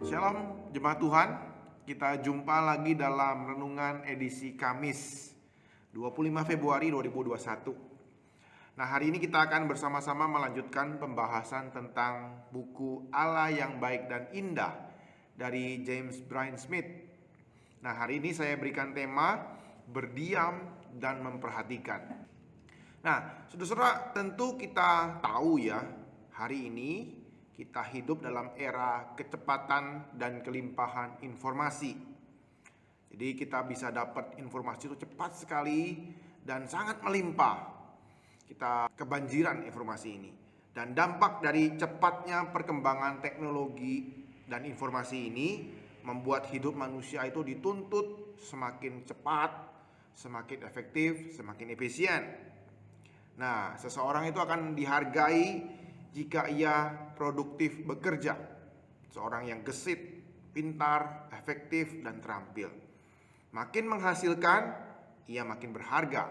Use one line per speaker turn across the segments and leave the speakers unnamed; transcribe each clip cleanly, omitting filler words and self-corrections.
Shalom jemaat Tuhan, kita jumpa lagi dalam renungan edisi Kamis 25 Februari 2021. Nah, hari ini kita akan bersama-sama melanjutkan pembahasan tentang buku Allah yang Baik dan Indah dari James Bryan Smith. Nah, hari ini saya berikan tema berdiam dan memperhatikan. Nah, saudara-saudara, tentu kita tahu ya, hari ini kita hidup dalam era kecepatan dan kelimpahan informasi. Jadi kita bisa dapat informasi itu cepat sekali dan sangat melimpah. Kita kebanjiran informasi ini. Dan dampak dari cepatnya perkembangan teknologi dan informasi ini membuat hidup manusia itu dituntut semakin cepat, semakin efektif, semakin efisien. Nah, seseorang itu akan dihargai jika ia produktif bekerja, seorang yang gesit, pintar, efektif, dan terampil. Makin menghasilkan, ia makin berharga.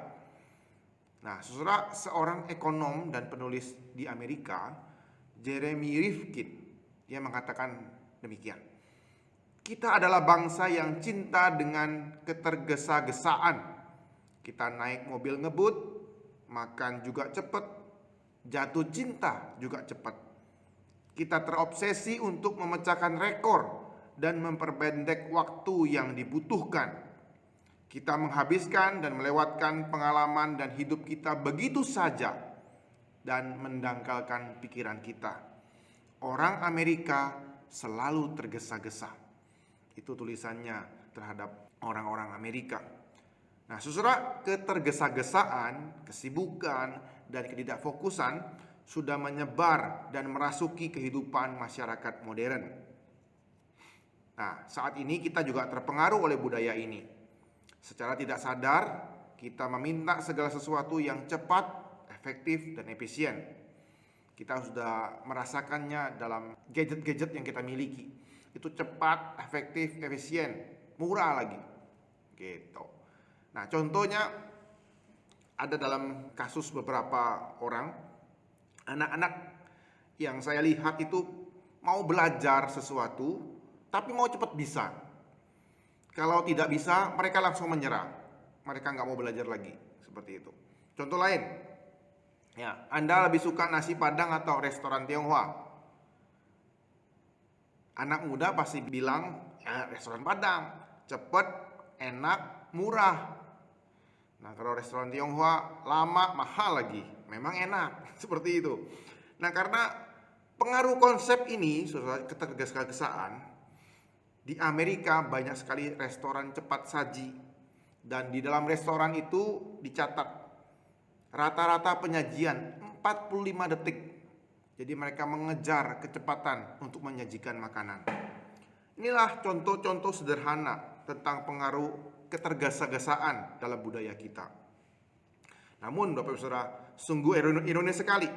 Nah, saudara, seorang ekonom dan penulis di Amerika, Jeremy Rifkin, dia mengatakan demikian. Kita adalah bangsa yang cinta dengan ketergesa-gesaan. Kita naik mobil ngebut, makan juga cepat, jatuh cinta juga cepat. Kita terobsesi untuk memecahkan rekor dan memperpendek waktu yang dibutuhkan. Kita menghabiskan dan melewatkan pengalaman dan hidup kita begitu saja dan mendangkalkan pikiran kita. Orang Amerika selalu tergesa-gesa. Itu tulisannya terhadap orang-orang Amerika. Nah, saudara, ketergesa-gesaan, kesibukan, dan ketidakfokusan sudah menyebar dan merasuki kehidupan masyarakat modern. Nah, saat ini kita juga terpengaruh oleh budaya ini. Secara tidak sadar, kita meminta segala sesuatu yang cepat, efektif, dan efisien. Kita sudah merasakannya dalam gadget-gadget yang kita miliki. Itu cepat, efektif, efisien, murah lagi. Gitu. Nah, contohnya ada dalam kasus beberapa orang, anak-anak yang saya lihat itu mau belajar sesuatu, tapi mau cepat bisa. Kalau tidak bisa, mereka langsung menyerah. Mereka nggak mau belajar lagi, seperti itu. Contoh lain, ya, Anda lebih suka nasi Padang atau restoran Tionghoa? Anak muda pasti bilang, ya, restoran Padang, cepat, enak, murah. Nah, kalau restoran Tionghoa lama, mahal lagi. Memang enak, seperti itu. Nah, karena pengaruh konsep ini, ketergesa-gesaan, di Amerika banyak sekali restoran cepat saji. Dan di dalam restoran itu dicatat rata-rata penyajian 45 detik. Jadi mereka mengejar kecepatan untuk menyajikan makanan. Inilah contoh-contoh sederhana tentang pengaruh ketergesa-gesaan dalam budaya kita. Namun Bapak Ibu Saudara, sungguh ironis sekali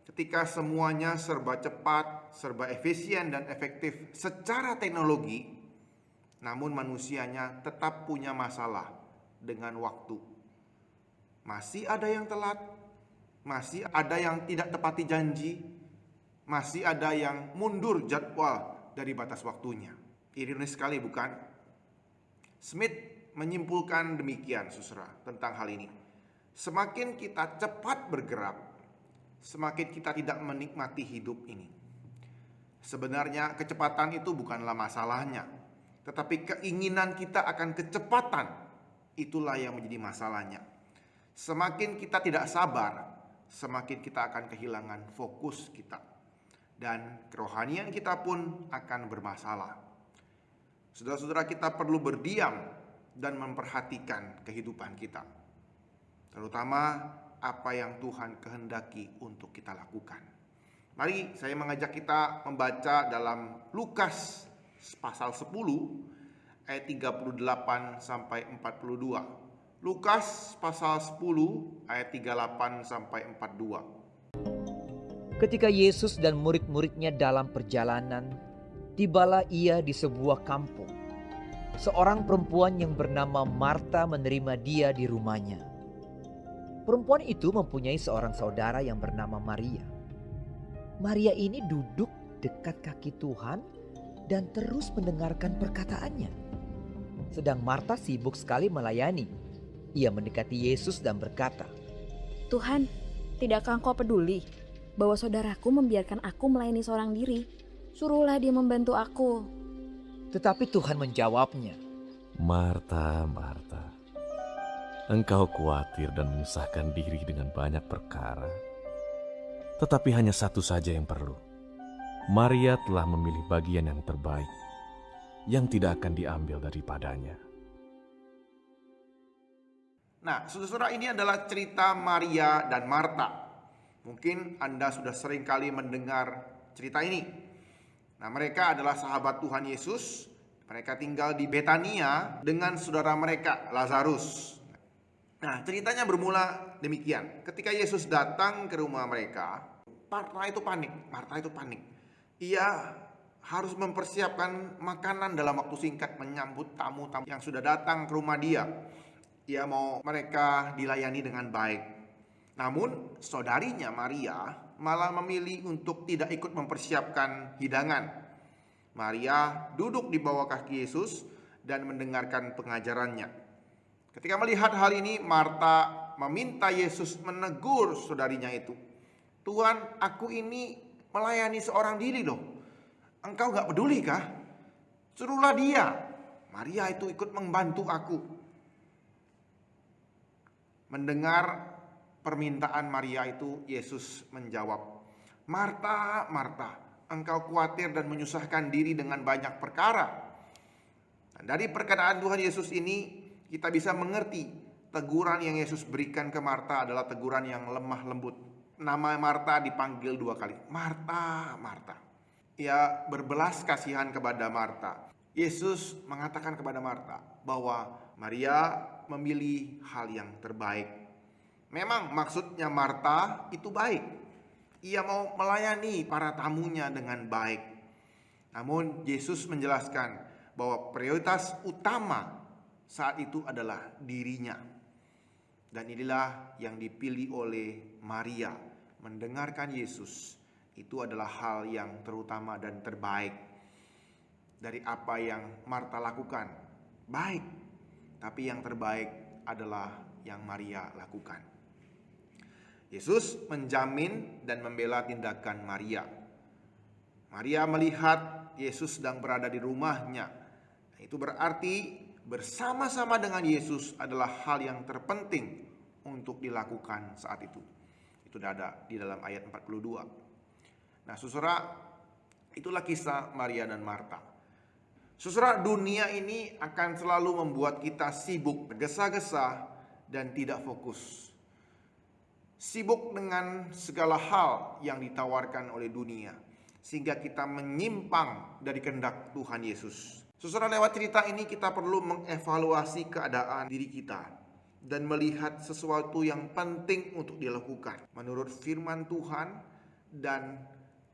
ketika semuanya serba cepat, serba efisien dan efektif secara teknologi, namun manusianya tetap punya masalah dengan waktu. Masih ada yang telat, masih ada yang tidak tepati janji, masih ada yang mundur jadwal dari batas waktunya. Ironis sekali, bukan? Smith menyimpulkan demikian, saudara, tentang hal ini. Semakin kita cepat bergerak, semakin kita tidak menikmati hidup ini. Sebenarnya kecepatan itu bukanlah masalahnya, tetapi keinginan kita akan kecepatan, itulah yang menjadi masalahnya. Semakin kita tidak sabar, semakin kita akan kehilangan fokus kita. Dan kerohanian kita pun akan bermasalah. Saudara-saudara, kita perlu berdiam dan memperhatikan kehidupan kita, terutama apa yang Tuhan kehendaki untuk kita lakukan. Mari saya mengajak kita membaca dalam Lukas pasal 10 ayat 38 sampai 42. Lukas pasal 10 ayat 38 sampai 42.
Ketika Yesus dan murid-muridnya dalam perjalanan, tibalah ia di sebuah kampung. Seorang perempuan yang bernama Marta menerima dia di rumahnya. Perempuan itu mempunyai seorang saudara yang bernama Maria. Maria ini duduk dekat kaki Tuhan dan terus mendengarkan perkataannya. Sedang Marta sibuk sekali melayani. Ia mendekati Yesus dan berkata,
Tuhan, tidakkah Engkau peduli bahwa saudaraku membiarkan aku melayani seorang diri? Suruhlah dia membantu aku.
tetapi Tuhan menjawabnya,
Marta, Marta, engkau khawatir dan menyusahkan diri dengan banyak perkara. Tetapi hanya satu saja yang perlu. Maria telah memilih bagian yang terbaik, yang tidak akan diambil daripadanya.
Nah, saudara-saudara, ini adalah cerita Maria dan Marta. Mungkin Anda sudah sering kali mendengar cerita ini. Nah, mereka adalah sahabat Tuhan Yesus. Mereka tinggal di Betania dengan saudara mereka, Lazarus. Nah, ceritanya bermula demikian. Ketika Yesus datang ke rumah mereka, Marta itu panik. Ia harus mempersiapkan makanan dalam waktu singkat menyambut tamu-tamu yang sudah datang ke rumah dia. Ia mau mereka dilayani dengan baik. Namun, saudarinya Maria malah memilih untuk tidak ikut mempersiapkan hidangan. Maria duduk di bawah kaki Yesus dan mendengarkan pengajarannya. Ketika melihat hal ini, Marta meminta Yesus menegur saudarinya itu. Tuhan, aku ini melayani seorang diri loh. Engkau gak peduli kah? Suruhlah dia. Maria itu ikut membantu aku. Mendengar permintaan Maria itu, Yesus menjawab, Marta, Marta, engkau khawatir dan menyusahkan diri dengan banyak perkara. Dan dari perkataan Tuhan Yesus ini, kita bisa mengerti teguran yang Yesus berikan ke Marta adalah teguran yang lemah lembut. Nama Marta dipanggil 2 kali. Marta, Marta. Ia berbelas kasihan kepada Marta. Yesus mengatakan kepada Marta bahwa Maria memilih hal yang terbaik. Memang maksudnya Marta itu baik. Ia mau melayani para tamunya dengan baik. Namun Yesus menjelaskan bahwa prioritas utama saat itu adalah dirinya. Dan inilah yang dipilih oleh Maria. Mendengarkan Yesus itu adalah hal yang terutama dan terbaik dari apa yang Marta lakukan. Baik, tapi yang terbaik adalah yang Maria lakukan. Yesus menjamin dan membela tindakan Maria. Maria melihat Yesus sedang berada di rumahnya. Itu berarti bersama-sama dengan Yesus adalah hal yang terpenting untuk dilakukan saat itu. Itu ada di dalam ayat 42. Nah, saudara, itulah kisah Maria dan Marta. Saudara, dunia ini akan selalu membuat kita sibuk, tergesa-gesa, dan tidak fokus. Sibuk dengan segala hal yang ditawarkan oleh dunia, sehingga kita menyimpang dari kehendak Tuhan Yesus. Saudara, lewat cerita ini kita perlu mengevaluasi keadaan diri kita dan melihat sesuatu yang penting untuk dilakukan menurut firman Tuhan dan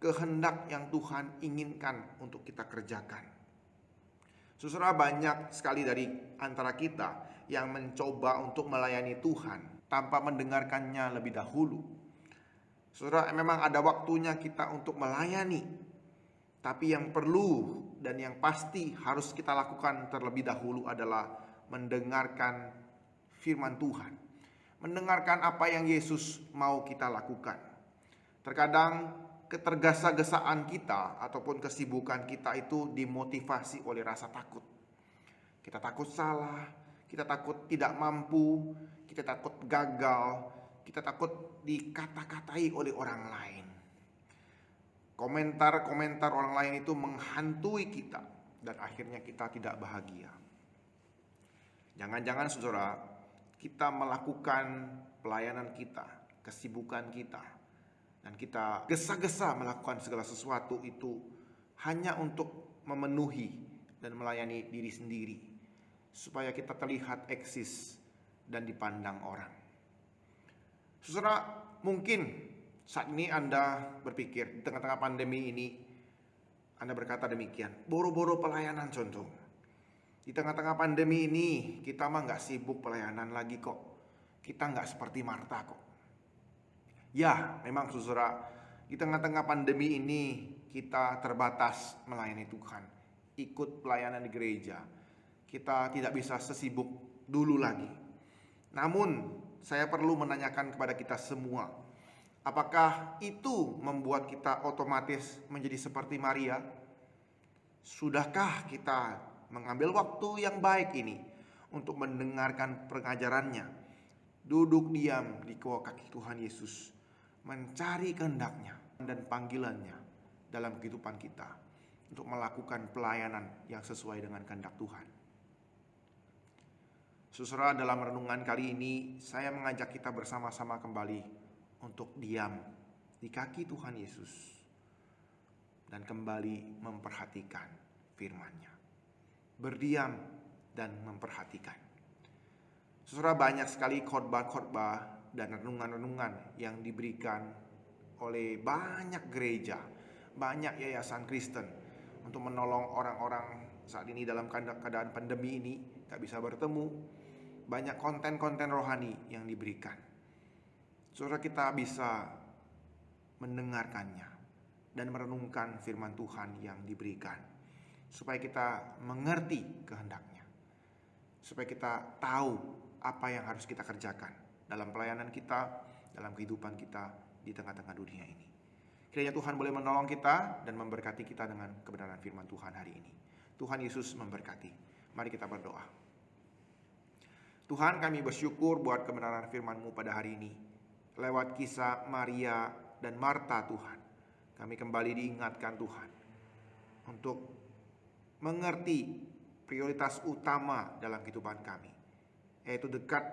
kehendak yang Tuhan inginkan untuk kita kerjakan. Saudara, banyak sekali dari antara kita yang mencoba untuk melayani Tuhan tanpa mendengarkannya lebih dahulu. Saudara, memang ada waktunya kita untuk melayani. Tapi yang perlu dan yang pasti harus kita lakukan terlebih dahulu adalah mendengarkan firman Tuhan. Mendengarkan apa yang Yesus mau kita lakukan. Terkadang ketergesa-gesaan kita ataupun kesibukan kita itu dimotivasi oleh rasa takut. Kita takut salah, kita takut tidak mampu, kita takut gagal, kita takut dikata-katai oleh orang lain. Komentar-komentar orang lain itu menghantui kita dan akhirnya kita tidak bahagia. Jangan-jangan saudara, kita melakukan pelayanan kita, kesibukan kita, dan kita gesa-gesa melakukan segala sesuatu itu hanya untuk memenuhi dan melayani diri sendiri, supaya kita terlihat eksis dan dipandang orang. Saudara, mungkin saat ini Anda berpikir di tengah-tengah pandemi ini, Anda berkata demikian, boro-boro pelayanan contoh. Di tengah-tengah pandemi ini kita mah gak sibuk pelayanan lagi kok. Kita gak seperti Marta kok. Ya, memang saudara, di tengah-tengah pandemi ini kita terbatas melayani Tuhan. ikut pelayanan di gereja. Kita tidak bisa sesibuk dulu lagi. Namun, saya perlu menanyakan kepada kita semua, apakah itu membuat kita otomatis menjadi seperti Maria? Sudahkah kita mengambil waktu yang baik ini untuk mendengarkan pengajarannya, duduk diam di bawah kaki Tuhan Yesus, mencari kehendaknya dan panggilannya dalam kehidupan kita untuk melakukan pelayanan yang sesuai dengan kehendak Tuhan. Saudara, dalam renungan kali ini saya mengajak kita bersama-sama kembali untuk diam di kaki Tuhan Yesus dan kembali memperhatikan firman-Nya. Berdiam dan memperhatikan. Saudara, banyak sekali khotbah-khotbah dan renungan-renungan yang diberikan oleh banyak gereja, banyak yayasan Kristen untuk menolong orang-orang saat ini dalam keadaan pandemi ini gak bisa bertemu. Banyak konten-konten rohani yang diberikan. Saudara, kita bisa mendengarkannya dan merenungkan firman Tuhan yang diberikan, supaya kita mengerti kehendaknya, supaya kita tahu apa yang harus kita kerjakan dalam pelayanan kita, dalam kehidupan kita di tengah-tengah dunia ini. Kiranya Tuhan boleh menolong kita dan memberkati kita dengan kebenaran firman Tuhan hari ini. Tuhan Yesus memberkati. Mari kita berdoa. Tuhan, kami bersyukur buat kebenaran firman-Mu pada hari ini. Lewat kisah Maria dan Marta, Tuhan, kami kembali diingatkan Tuhan untuk mengerti prioritas utama dalam kehidupan kami, yaitu dekat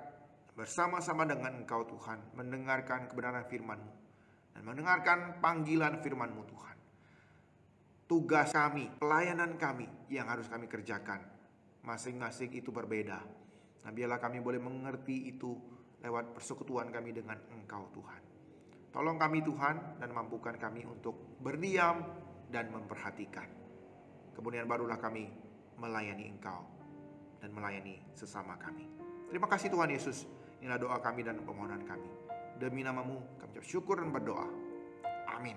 bersama-sama dengan Engkau Tuhan, mendengarkan kebenaran firman-Mu dan mendengarkan panggilan firman-Mu Tuhan. Tugas kami, pelayanan kami yang harus kami kerjakan, masing-masing itu berbeda. Nah, biarlah kami boleh mengerti itu lewat persekutuan kami dengan Engkau Tuhan. Tolong kami Tuhan dan mampukan kami untuk berdiam dan memperhatikan. Kemudian barulah kami melayani Engkau dan melayani sesama kami. Terima kasih Tuhan Yesus. Inilah doa kami dan permohonan kami. Demi nama-Mu kami ucap syukur dan berdoa. Amin.